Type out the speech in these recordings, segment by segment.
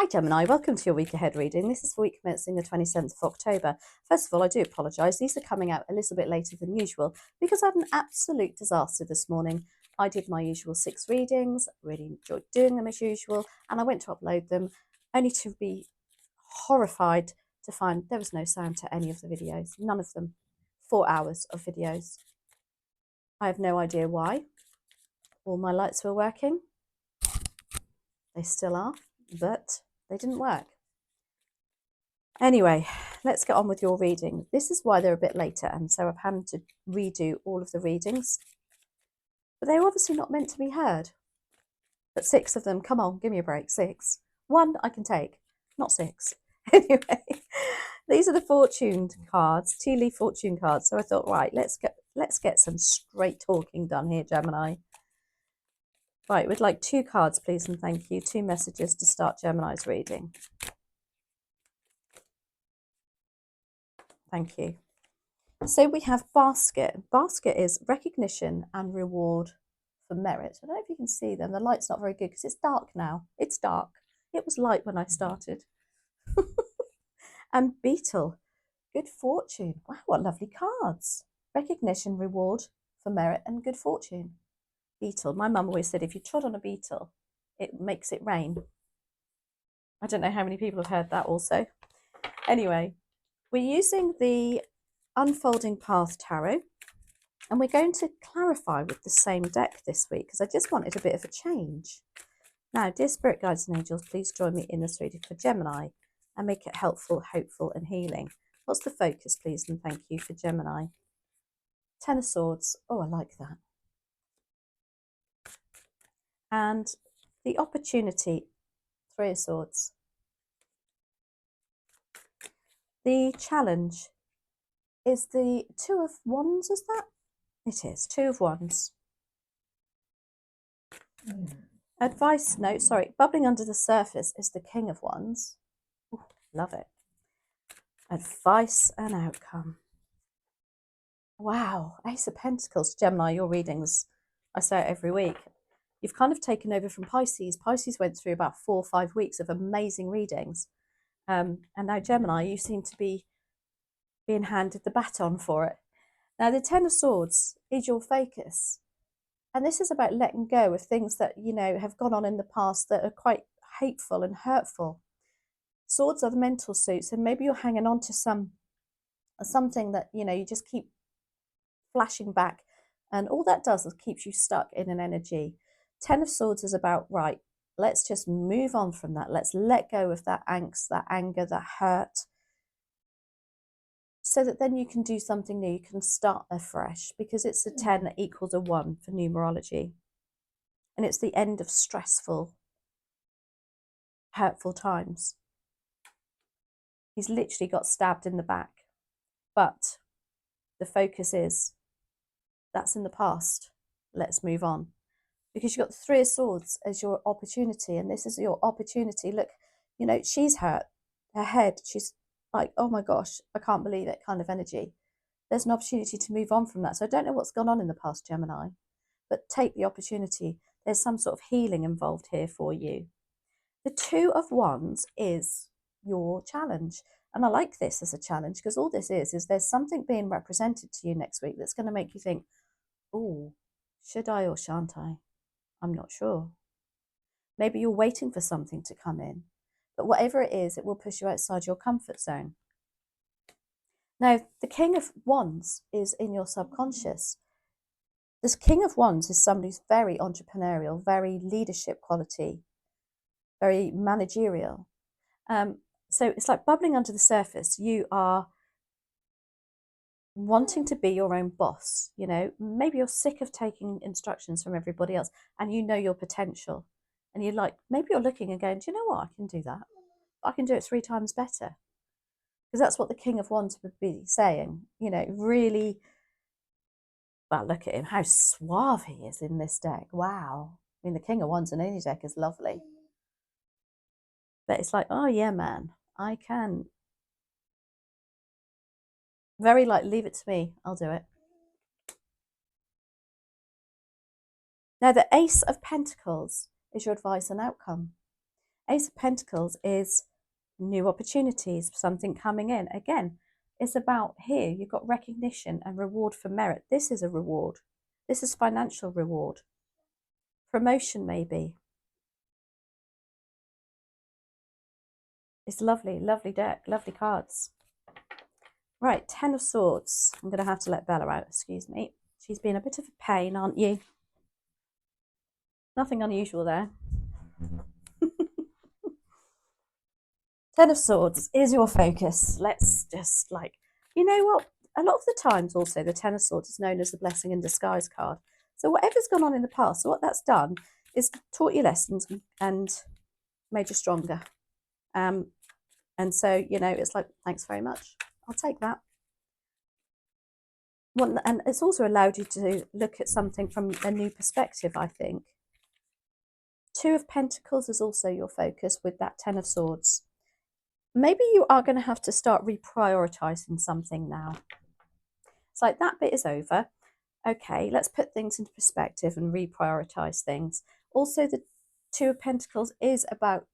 Hi Gemini, welcome to your week ahead reading. This is for week commencing the 27th of October. First of all, I do apologise. These are coming out a little bit later than usual because I had an absolute disaster this morning. I did my usual 6 readings, really enjoyed doing them as usual, and I went to upload them only to be horrified to find there was no sound to any of the videos. None of them. 4 hours of videos. I have no idea why. All my lights were working. They still are, but they didn't work. Anyway, let's get on with your reading. This is why they're a bit later, and so I've had to redo all of the readings. But they're obviously not meant to be heard. But 6 of them, come on, give me a break, 6. 1 I can take, not 6. Anyway, these are the fortune cards, tea leaf fortune cards. So I thought, right, let's get some straight talking done here, Gemini. Right, we'd like 2 cards, please, and thank you. 2 messages to start Gemini's reading. Thank you. So we have basket. Basket is recognition and reward for merit. I don't know if you can see them. The light's not very good because it's dark now. It's dark. It was light when I started. And beetle, good fortune. Wow, what lovely cards. Recognition, reward for merit and good fortune. Beetle. My mum always said if you trod on a beetle, it makes it rain. I don't know how many people have heard that also. Anyway, we're using the Unfolding Path Tarot, and we're going to clarify with the same deck this week because I just wanted a bit of a change. Now, dear spirit guides and angels, please join me in this reading for Gemini and make it helpful, hopeful and healing. What's the focus, please, and thank you for Gemini? 10 of Swords. Oh, I like that. And the opportunity, 3 of Swords. The challenge is the 2 of Wands, is that? It is, 2 of Wands. Advice, no, sorry, bubbling under the surface is the King of Wands. Ooh, love it. Advice and outcome. Wow, Ace of Pentacles. Gemini, your readings, I say it every week. You've kind of taken over from Pisces. Pisces went through about 4 or 5 weeks of amazing readings. And now Gemini, you seem to be being handed the baton for it. Now, the 10 of Swords is your focus. And this is about letting go of things that, you know, have gone on in the past that are quite hateful and hurtful. Swords are the mental suits, and maybe you're hanging on to something that, you know, you just keep flashing back, and all that does is keeps you stuck in an energy. 10 of Swords is about, right, let's just move on from that. Let's let go of that angst, that anger, that hurt, so that then you can do something new. You can start afresh, because it's a 10 that equals a 1 for numerology. And it's the end of stressful, hurtful times. He's literally got stabbed in the back. But the focus is, that's in the past. Let's move on. Because you've got the 3 of Swords as your opportunity, and this is your opportunity. Look, you know, she's hurt. Her head, she's like, oh my gosh, I can't believe it kind of energy. There's an opportunity to move on from that. So I don't know what's gone on in the past, Gemini, but take the opportunity. There's some sort of healing involved here for you. The 2 of Wands is your challenge. And I like this as a challenge because all this is there's something being represented to you next week that's going to make you think, oh, should I or shan't I? I'm not sure. Maybe you're waiting for something to come in. But whatever it is, it will push you outside your comfort zone. Now, the King of Wands is in your subconscious. This King of Wands is somebody who's very entrepreneurial, very leadership quality, very managerial. So it's like bubbling under the surface. You are wanting to be your own boss. You know, maybe you're sick of taking instructions from everybody else, and you know your potential. And you're like, maybe you're looking and going, do you know what? I can do that. I can do it 3 times better. Because that's what the King of Wands would be saying. You know, really, well, look at him, how suave he is in this deck. Wow. I mean, the King of Wands in any deck is lovely. But it's like, oh yeah, man, I can. Very like, leave it to me, I'll do it. Now, the Ace of Pentacles is your advice and outcome. Ace of Pentacles is new opportunities, something coming in. Again, it's about here, you've got recognition and reward for merit. This is a reward. This is financial reward. Promotion, maybe. It's lovely, lovely deck, lovely cards. Right, Ten of Swords. I'm going to have to let Bella out, excuse me. She's been a bit of a pain, aren't you? Nothing unusual there. Ten of Swords is your focus. Let's just you know what? A lot of the times also the Ten of Swords is known as the Blessing in Disguise card. So whatever's gone on in the past, so what that's done is taught you lessons and made you stronger. And so, you know, it's like, thanks very much. I'll take that. Well, and it's also allowed you to look at something from a new perspective, I think. Two of Pentacles is also your focus with that Ten of Swords. Maybe you are going to have to start reprioritizing something now. It's like that bit is over. Okay, let's put things into perspective and reprioritize things. Also, the Two of Pentacles is about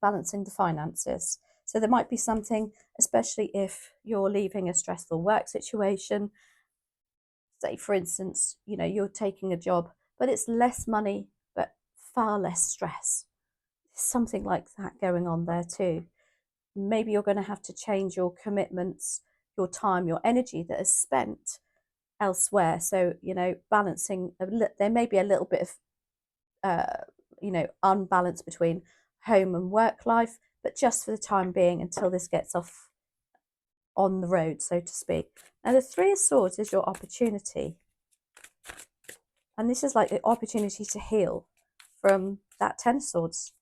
balancing the finances. So there might be something, especially if you're leaving a stressful work situation. Say, for instance, you know, you're taking a job, but it's less money, but far less stress. Something like that going on there too. Maybe you're going to have to change your commitments, your time, your energy that is spent elsewhere. So, you know, balancing, there may be a little bit of, you know, unbalance between home and work life, but just for the time being until this gets off on the road, so to speak. Now, the Three of Swords is your opportunity. And this is like the opportunity to heal from that Ten of Swords.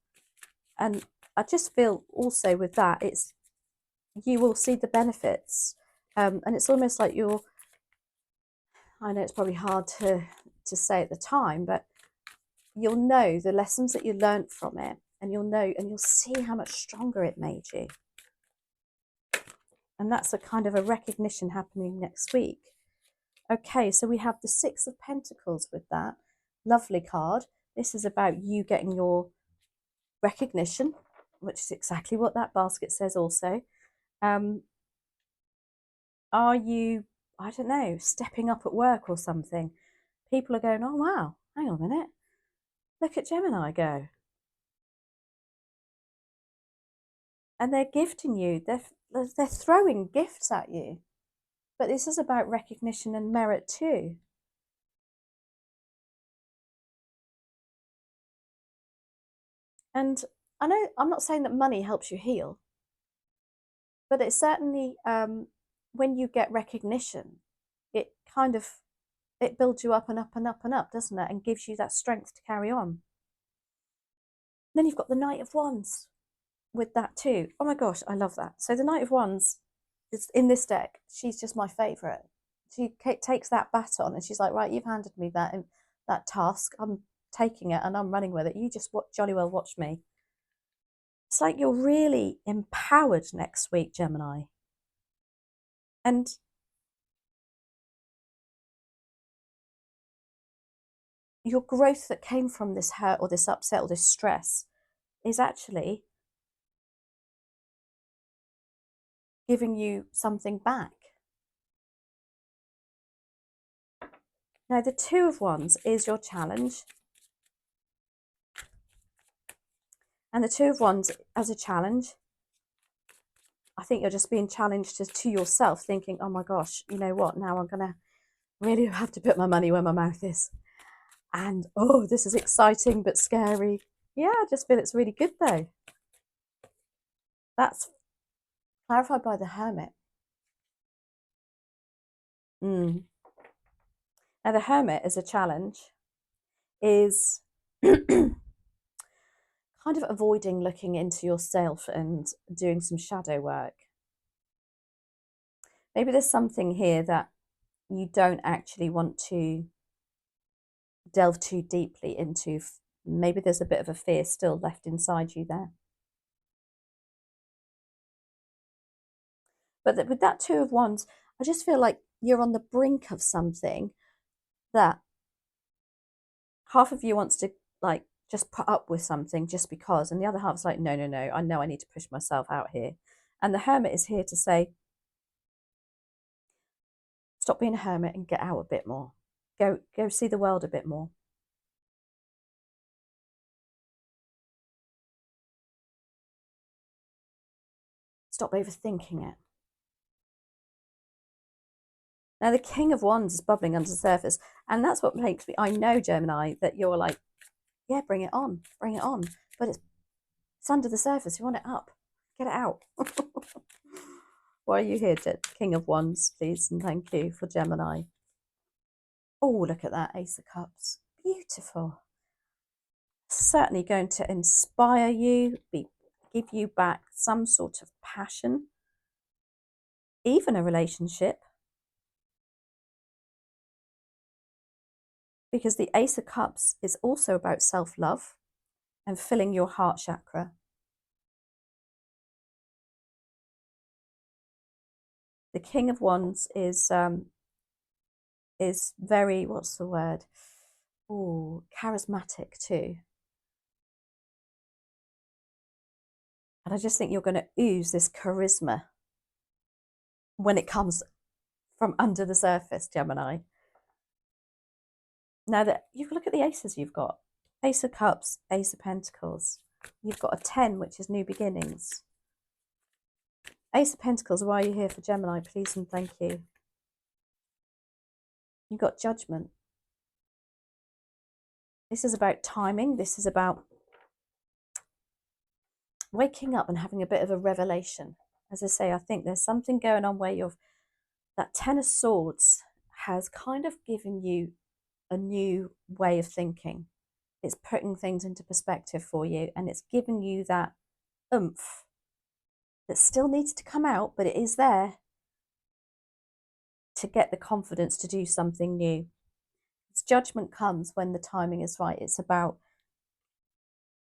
And I just feel also with that, it's, you will see the benefits. And it's almost like you're, I know it's probably hard to say at the time, but you'll know the lessons that you learned from it, and you'll know, and you'll see how much stronger it made you. And that's a kind of a recognition happening next week. Okay, so we have the Six of Pentacles with that. Lovely card. This is about you getting your recognition, which is exactly what that basket says also. Are you, I don't know, stepping up at work or something? People are going, oh, wow, hang on a minute. Look at Gemini go. And they're gifting you. They're throwing gifts at you. But this is about recognition and merit too. And I know, I'm not saying that money helps you heal, but it certainly, when you get recognition, it kind of, it builds you up and up and up and up, doesn't it? And gives you that strength to carry on. Then you've got the Knight of Wands with that too. Oh my gosh, I love that. So the Knight of Wands is in this deck. She's just my favourite. She takes that baton and she's like, right, you've handed me that task. I'm taking it and I'm running with it. You just jolly well watch me. It's like you're really empowered next week, Gemini. And your growth that came from this hurt or this upset or this stress is actually giving you something back. Now, the Two of Wands is your challenge. And the Two of Wands as a challenge, I think you're just being challenged to yourself, thinking, oh my gosh, you know what, now I'm going to really have to put my money where my mouth is. And, oh, this is exciting but scary. Yeah, I just feel it's really good though. That's clarified by the Hermit. Now, the Hermit as a challenge is kind of avoiding looking into yourself and doing some shadow work. Maybe there's something here that you don't actually want to delve too deeply into. Maybe there's a bit of a fear still left inside you there. But with that Two of Wands, I just feel like you're on the brink of something that half of you wants to like just put up with something just because. And the other half's like, no, no, no, I know I need to push myself out here. And the Hermit is here to say, stop being a hermit and get out a bit more. Go see the world a bit more. Stop overthinking it. Now, the King of Wands is bubbling under the surface. And that's what makes me, I know, Gemini, that you're like, yeah, bring it on. Bring it on. But it's under the surface. You want it up. Get it out. Why are you here, King of Wands, please? And thank you for Gemini. Oh, look at that, Ace of Cups. Beautiful. Certainly going to inspire you, give you back some sort of passion, even a relationship. Because the Ace of Cups is also about self-love and filling your heart chakra. The King of Wands is very, what's the word? Oh, charismatic too. And I just think you're going to ooze this charisma when it comes from under the surface, Gemini. Now that you look at the aces you've got, Ace of Cups, Ace of Pentacles. You've got a 10, which is new beginnings. Ace of Pentacles, why are you here for Gemini, please and thank you. You've got Judgment. This is about timing. This is about waking up and having a bit of a revelation. As I say, I think there's something going on where that 10 of Swords has kind of given you a new way of thinking. It's putting things into perspective for you, and it's giving you that oomph that still needs to come out, but it is there to get the confidence to do something new. This Judgment comes when the timing is right. It's about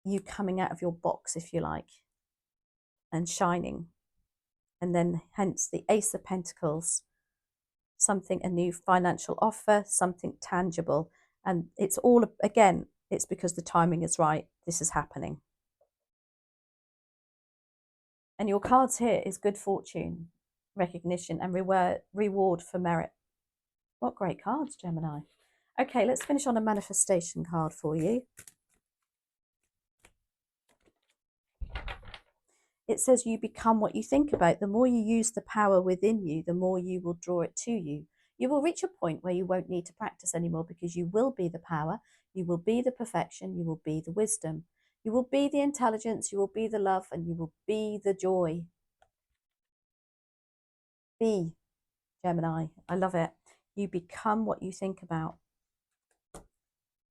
you coming out of your box, if you like, and shining. And then hence the Ace of Pentacles, something, a new financial offer, something tangible. And it's all, again, it's because the timing is right. This is happening. And your cards here is good fortune, recognition, and reward for merit. What great cards, Gemini. Okay, let's finish on a manifestation card for you. It says you become what you think about. The more you use the power within you, the more you will draw it to you. You will reach a point where you won't need to practice anymore because you will be the power, you will be the perfection, you will be the wisdom, you will be the intelligence, you will be the love, and you will be the joy. Be, Gemini. I love it. You become what you think about.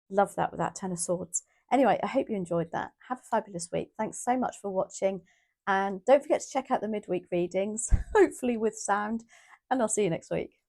Love that with that 10 of Swords. Anyway, I hope you enjoyed that. Have a fabulous week. Thanks so much for watching. And don't forget to check out the midweek readings, hopefully with sound. And I'll see you next week.